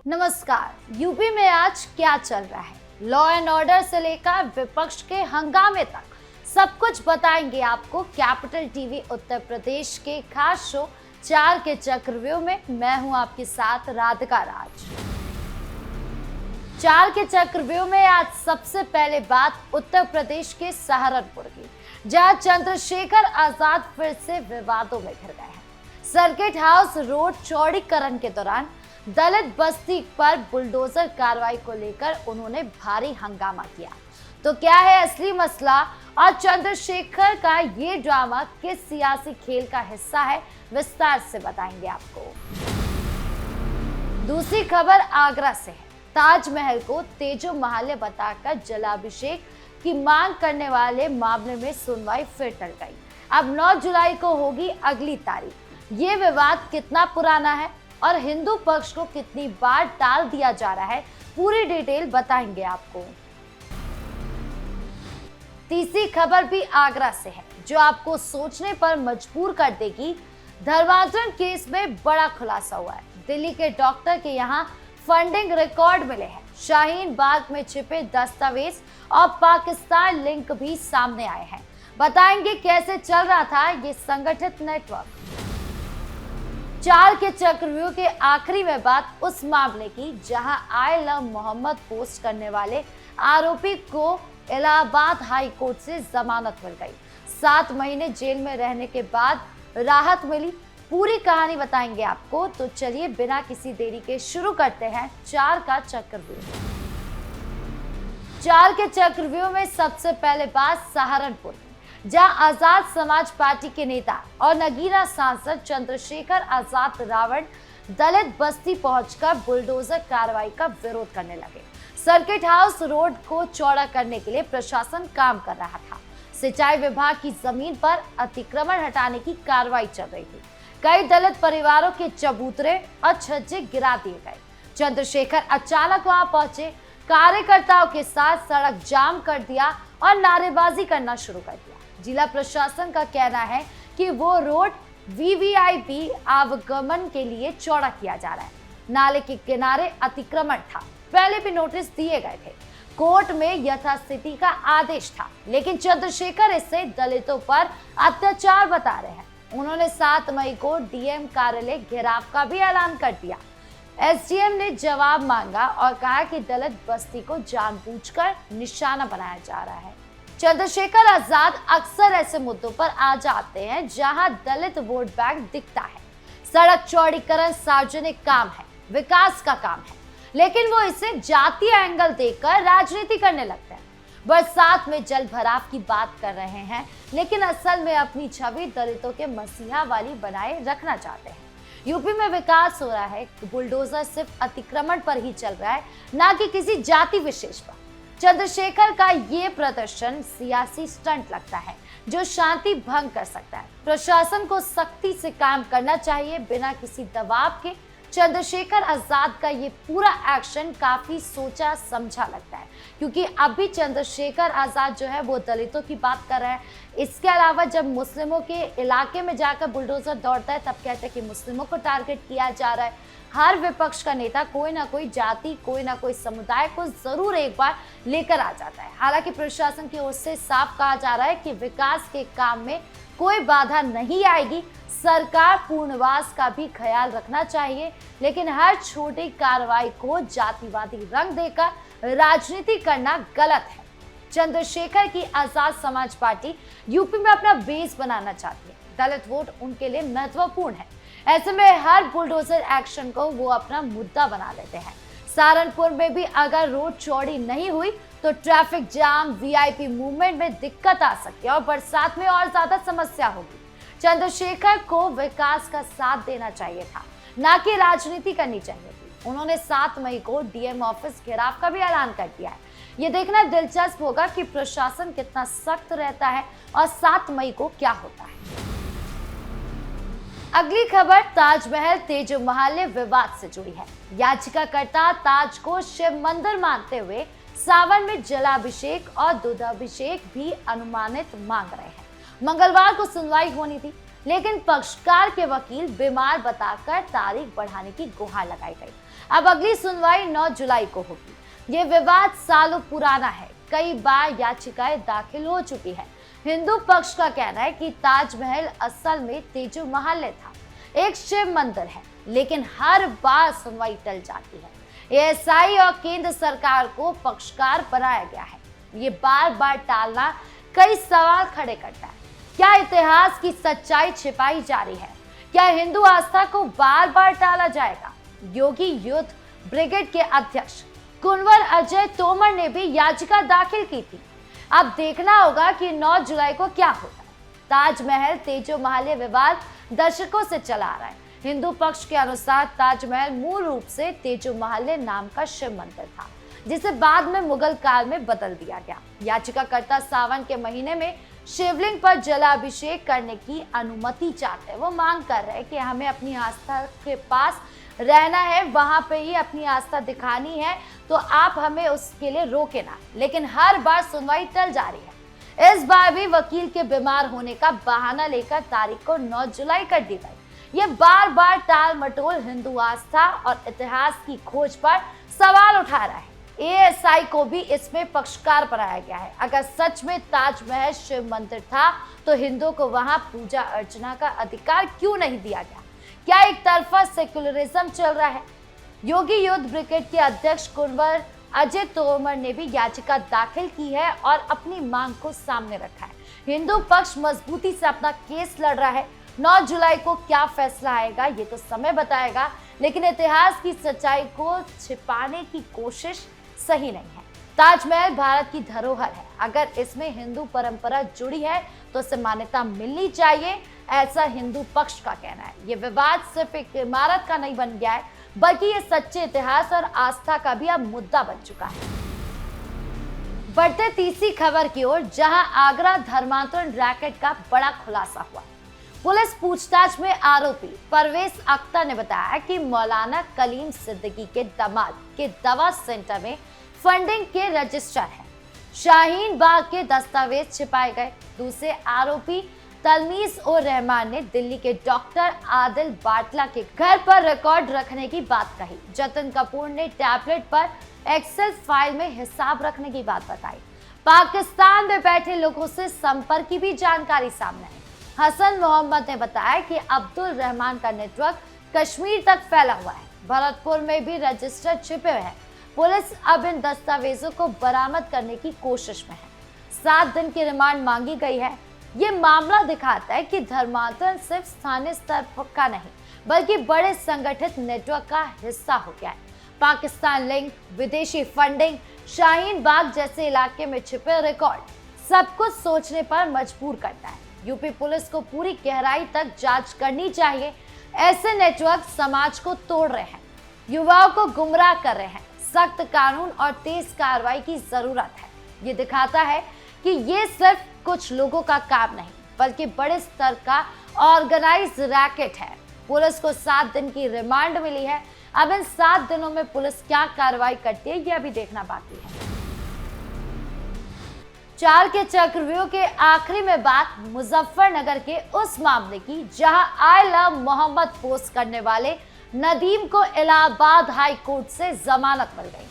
नमस्कार। यूपी में आज क्या चल रहा है, लॉ एंड ऑर्डर से लेकर विपक्ष के हंगामे तक सब कुछ बताएंगे आपको कैपिटल टीवी उत्तर प्रदेश के खास शो 4 के चक्रव्यूह में। मैं हूं आपके साथ राधिका राज। 4 के चक्रव्यूह में आज सबसे पहले बात उत्तर प्रदेश के सहारनपुर की, जहां चंद्रशेखर आजाद फिर से विवादों में घिर गए हैं। सर्किट हाउस रोड चौड़ीकरण के दौरान दलित बस्ती पर बुलडोजर कार्रवाई को लेकर उन्होंने भारी हंगामा किया। तो क्या है असली मसला और चंद्रशेखर का ये ड्रामा किस सियासी खेल का हिस्सा है, विस्तार से बताएंगे आपको। दूसरी खबर आगरा से है। ताजमहल को तेजो महाल्य बताकर जलाभिषेक की मांग करने वाले मामले में सुनवाई फिर टल गई। अब 9 जुलाई को होगी अगली तारीख। ये विवाद कितना पुराना है और हिंदू पक्ष को कितनी बार टाल दिया जा रहा है, पूरी डिटेल बताएंगे आपको। तीसरी खबर भी आगरा से है, जो आपको सोचने पर मजबूर कर देगी। धर्मांतरण केस में बड़ा खुलासा हुआ है। दिल्ली के डॉक्टर के यहां फंडिंग रिकॉर्ड मिले हैं। शाहीन बाग में छिपे दस्तावेज और पाकिस्तान लिंक भी सामने आए हैं। बताएंगे कैसे चल रहा था ये संगठित नेटवर्क। 4 के चक्रव्यूह के आखिरी में बात उस मामले की जहां आई लव मोहम्मद पोस्ट करने वाले आरोपी को इलाहाबाद हाई कोर्ट से जमानत मिल गई। 7 महीने जेल में रहने के बाद राहत मिली। पूरी कहानी बताएंगे आपको। तो चलिए बिना किसी देरी के शुरू करते हैं 4 का चक्रव्यूह। 4 के चक्रव्यूह में सबसे पहले बात सहारनपुर, जहां आजाद समाज पार्टी के नेता और नगीना सांसद चंद्रशेखर आजाद रावण दलित बस्ती पहुंचकर बुलडोजर कार्रवाई का विरोध करने लगे। सर्किट हाउस रोड को चौड़ा करने के लिए प्रशासन काम कर रहा था। सिंचाई विभाग की जमीन पर अतिक्रमण हटाने की कार्रवाई चल रही थी। कई दलित परिवारों के चबूतरे और छज्जे गिरा दिए गए। चंद्रशेखर अचानक वहां पहुंचे, कार्यकर्ताओं के साथ सड़क जाम कर दिया और नारेबाजी करना शुरू कर दिया। जिला प्रशासन का कहना है कि वो रोड वीवीआईपी आवागमन के लिए चौड़ा किया जा रहा है। नाले के किनारे अतिक्रमण था, पहले भी नोटिस दिए गए थे। कोर्ट में यथास्थिति का आदेश था, लेकिन चंद्रशेखर इसे दलितों पर अत्याचार बता रहे हैं। उन्होंने 7 मई को डीएम कार्यालय घेराव का भी ऐलान कर दिया। एसडीएम ने जवाब मांगा और कहा कि दलित बस्ती को जानबूझकर निशाना बनाया जा रहा है। चंद्रशेखर आजाद अक्सर ऐसे मुद्दों पर आ जाते हैं जहां दलित वोट बैंक दिखता है। सड़क चौड़ीकरण सार्वजनिक काम है, विकास का काम है, लेकिन वो इसे जातीय एंगल देकर राजनीति करने लगते हैं। बरसात में जल भराव की बात कर रहे हैं, लेकिन असल में अपनी छवि दलितों के मसीहा वाली बनाए रखना चाहते हैं। यूपी में विकास हो रहा है, बुलडोजर सिर्फ अतिक्रमण पर ही चल रहा है, ना कि किसी जाति विशेष पर। चंद्रशेखर का ये प्रदर्शन सियासी स्टंट लगता है, जो शांति भंग कर सकता है। प्रशासन को सख्ती से काम करना चाहिए, बिना किसी दबाव के। चंद्रशेखर आजाद का ये पूरा एक्शन काफी सोचा समझा लगता है, क्योंकि अभी चंद्रशेखर आजाद जो है वो दलितों की बात कर रहा है। इसके अलावा जब मुस्लिमों के इलाके में जाकर बुलडोजर दौड़ता है, तब कहते हैं कि मुस्लिमों को टारगेट किया जा रहा है। हर विपक्ष का नेता कोई ना कोई जाति, कोई ना कोई समुदाय को जरूर एक बार लेकर आ जाता है। हालांकि प्रशासन की ओर से साफ कहा जा रहा है कि विकास के काम में कोई बाधा नहीं आएगी। सरकार पूर्णवास का भी ख्याल रखना चाहिए, लेकिन हर छोटी कार्रवाई को जातिवादी रंग देकर राजनीति करना गलत है। चंद्रशेखर की आजाद समाज पार्टी यूपी में अपना बेस बनाना चाहती है। दलित वोट उनके लिए महत्वपूर्ण है। ऐसे में हर बुलडोजर एक्शन को वो अपना मुद्दा बना लेते हैं। सहारनपुर में भी अगर रोड चौड़ी नहीं हुई तो ट्रैफिक जाम, वीआईपी मूवमेंट में दिक्कत आ सकती है और बरसात में और ज्यादा समस्या होगी। चंद्रशेखर को विकास का साथ देना चाहिए था, ना कि राजनीति करनी चाहिए थी। उन्होंने 7 मई को डीएम ऑफिस घेराव का भी ऐलान कर दिया है। ये देखना दिलचस्प होगा कि प्रशासन कितना सख्त रहता है और 7 मई को क्या होता है। अगली खबर ताजमहल तेजो महाल्य विवाद से जुड़ी है। याचिकाकर्ता ताज को शिव मंदिर मानते हुए सावन में जलाभिषेक और दूधाभिषेक भी अनुमानित मांग रहे हैं। मंगलवार को सुनवाई होनी थी। लेकिन पक्षकार के वकील बीमार बताकर तारीख बढ़ाने की गुहार लगाई गई। अब अगली सुनवाई 9 जुलाई को होगी। ये विवाद सालों पुराना है, कई बार याचिकाएं दाखिल हो चुकी है। हिंदू पक्ष का कहना है कि ताजमहल असल में तेजो महल था, एक शिव मंदिर है, लेकिन हर बार सुनवाई टल जाती है। एएसआई और केंद्र सरकार को पक्षकार बनाया गया है। ये बार बार टालना कई सवाल खड़े करता है। क्या इतिहास की सच्चाई छिपाई जा रही है? क्या हिंदू आस्था को बार बार टाला जाएगा? योगी युद्ध ब्रिगेड के अध्यक्ष कुंवर अजय तोमर ने भी याचिका दाखिल की थी। अब देखना होगा कि 9 जुलाई को क्या होता है। ताजमहल तेजो महल विवाद दशकों से चला आ रहा है। हिंदू पक्ष के अनुसार ताजमहल मूल रूप से तेजो महल नाम का शिव मंदिर था, जिसे बाद में मुगल काल में बदल दिया गया। याचिकाकर्ता सावन के महीने में शिवलिंग पर जलाभिषेक करने की अनुमति चाहते हैं। वो मांग कर रहे हैं कि हमें अपनी आस्था के पास रहना है, वहां पे ही अपनी आस्था दिखानी है, तो आप हमें उसके लिए रोके ना। लेकिन हर बार सुनवाई टल जा रही है। इस बार भी वकील के बीमार होने का बहाना लेकर तारीख को 9 जुलाई कर दी गई। ये बार बार टाल मटोल हिंदू आस्था और इतिहास की खोज पर सवाल उठा रहा है। एएसआई को भी इसमें पक्षकार बनाया गया है। अगर सच में ताजमहल शिव मंदिर था तो हिंदुओं को वहां पूजा अर्चना का अधिकार क्यों नहीं दिया गया? क्या एक तरफा सेक्युलरिज्म चल रहा है? योगी युद्ध ब्रिगेड के अध्यक्ष कुंवर अजय तोमर ने भी याचिका दाखिल की है और अपनी मांग को सामने रखा है। हिंदू पक्ष मजबूती से अपना केस लड़ रहा है। 9 जुलाई को क्या फैसला आएगा ये तो समय बताएगा, लेकिन इतिहास की सच्चाई को छिपाने की कोशिश सही नहीं है। ताजमहल भारत की धरोहर है। अगर इसमें हिंदू परंपरा जुड़ी है तो उसे मान्यता मिलनी चाहिए, ऐसा हिंदू पक्ष का कहना है। ये विवाद सिर्फ एक इमारत का नहीं बन गया है, बल्कि ये सच्चे इतिहास और आस्था का भी अब मुद्दा बन चुका है। बढ़ते तीसरी खबर की ओर, जहां आगरा धर्मांतरण रैकेट का बड़ा खुलासा हुआ। पुलिस पूछताछ में आरोपी परवेज अख्तर ने बताया कि मौलाना कलीम सिद्दीकी के दामाद के दवा सेंटर में फंडिंग के रजिस्टर हैं। शाहीन बाग के दस्तावेज छिपाए गए। दूसरे आरोपी तलमीज उर रहमान ने दिल्ली के डॉक्टर आदिल बाटला के घर पर रिकॉर्ड रखने की बात कही। जतिन कपूर ने टैबलेट पर एक्सेल फाइल में हिसाब रखने की बात बताई। पाकिस्तान में बैठे लोगों से संपर्क की भी जानकारी सामने आई। हसन मोहम्मद ने बताया कि अब्दुल रहमान का नेटवर्क कश्मीर तक फैला हुआ है। भरतपुर में भी रजिस्टर छिपे हुए हैं। पुलिस अब इन दस्तावेजों को बरामद करने की कोशिश में है। 7 दिन की रिमांड मांगी गई है। ये मामला दिखाता है कि धर्मांतरण सिर्फ स्थानीय स्तर का नहीं, बल्कि बड़े संगठित नेटवर्क का हिस्सा हो गया है। पाकिस्तान लिंक, विदेशी फंडिंग, शाहीन बाग जैसे इलाके में छिपे रिकॉर्ड सब कुछ सोचने पर मजबूर करता है। यूपी पुलिस को पूरी गहराई तक जांच करनी चाहिए। ऐसे नेटवर्क समाज को तोड़ रहे हैं, युवाओं को गुमराह कर रहे हैं। सख्त कानून और तेज कार्रवाई की जरूरत है। ये दिखाता है कि ये सिर्फ कुछ लोगों का काम नहीं, बल्कि बड़े स्तर का ऑर्गेनाइज्ड रैकेट है। पुलिस को 7 दिन की रिमांड मिली है। अब इन 7 दिनों में पुलिस क्या कार्रवाई करती है ये अभी देखना बाकी है। चार के चक्रव्यूह के आखिरी में बात मुजफ्फरनगर के उस मामले की जहां आई लव मोहम्मद पोस्ट करने वाले नदीम को इलाहाबाद हाई कोर्ट से जमानत मिल गई।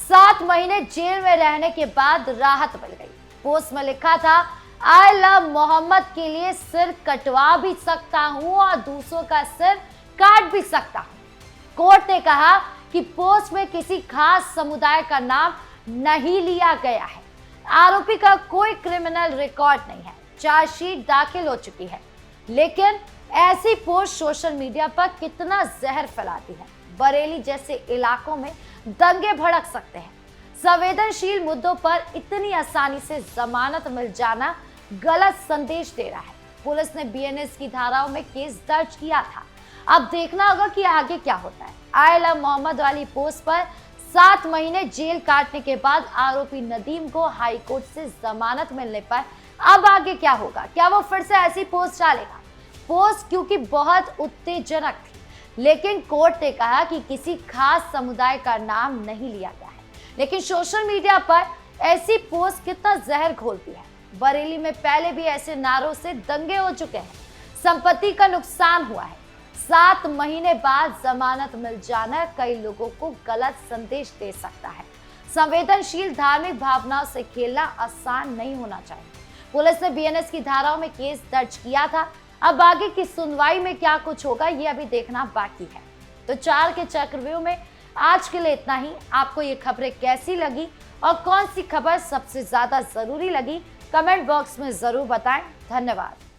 7 महीने जेल में रहने के बाद राहत मिल गई। पोस्ट में लिखा था, आई लव मोहम्मद के लिए सिर कटवा भी सकता हूं और दूसरों का सिर काट भी सकता हूं। कोर्ट ने कहा कि पोस्ट में किसी खास समुदाय का नाम नहीं लिया गया है। आरोपी का कोई क्रिमिनल रिकॉर्ड नहीं है। चार्जशीट दाखिल हो चुकी है, लेकिन ऐसी पोस्ट सोशल मीडिया पर कितना जहर फैलाती है। बरेली जैसे इलाकों में दंगे भड़क सकते हैं। संवेदनशील मुद्दों पर इतनी आसानी से जमानत मिल जाना गलत संदेश दे रहा है। पुलिस ने बीएनएस की धाराओं में केस दर्ज किया था। अब देखना होगा कि आगे क्या होता है। आई लव मोहम्मद वाली पोस्ट पर 7 महीने जेल काटने के बाद आरोपी नदीम को हाई कोर्ट से जमानत मिलने पर अब आगे क्या होगा? क्या वो फिर से ऐसी पोस्ट डालेगा? पोस्ट क्योंकि बहुत उत्तेजनक थी, लेकिन कोर्ट ने कहा कि किसी खास समुदाय का नाम नहीं लिया गया है। लेकिन सोशल मीडिया पर ऐसी पोस्ट कितना जहर घोलती है। बरेली में पहले भी ऐसे नारों से दंगे हो चुके हैं। संपत्ति का नुकसान हुआ है। 7 महीने बाद जमानत मिल जाना कई लोगों को गलत संदेश दे सकता है। संवेदनशील धार्मिक भावनाओं से खेलना आसान नहीं होना चाहिए। पुलिस ने बीएनएस की धाराओं में केस दर्ज किया था। अब आगे की सुनवाई में क्या कुछ होगा ये अभी देखना बाकी है। तो 4 के चक्रव्यूह में आज के लिए इतना ही। आपको ये खबरें कैसी लगी और कौन सी खबर सबसे ज्यादा जरूरी लगी, कमेंट बॉक्स में जरूर बताएं। धन्यवाद।